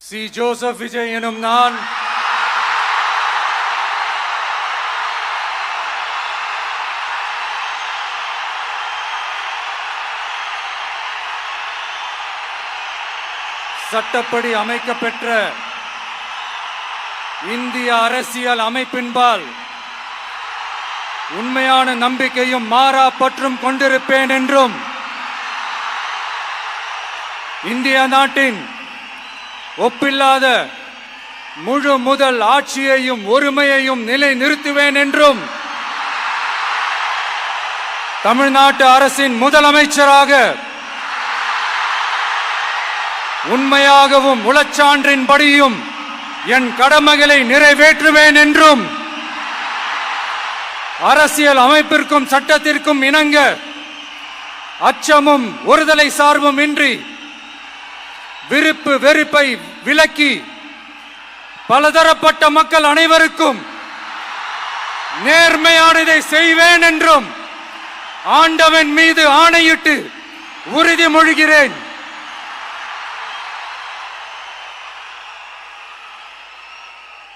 C Joseph Vijay எனும் நான் சட்டப்படி அமைக்கப்பெற்ற இந்திய அரசியல் அமைப்பின்பால் உண்மையான நம்பிக்கையும் மாறா பற்றும் கொண்டிருப்பேன் என்றும் இந்திய நாட்டின் ஒப்பில்லாத முழு முதல் ஆட்சியையும் ஒருமையையும் நிலை நிறுத்துவேன் என்றும் தமிழ்நாட்டு அரசின் முதலமைச்சராக உண்மையாகவும் உளச்சான்றின்படியும் என் கடமைகளை நிறைவேற்றுவேன் என்றும் அரசியல் அமைப்பிற்கும் சட்டத்திற்கும் இணங்க அச்சமும் ஒருதலை சார்பும் இன்றி விருப்பு வெறுப்பை விலக்கி பலதரப்பட்ட மக்கள் அனைவருக்கும் நேர்மையானதை செய்வேன் என்றும் ஆண்டவன் மீது ஆணையிட்டு உறுதிமொழிகிறேன்.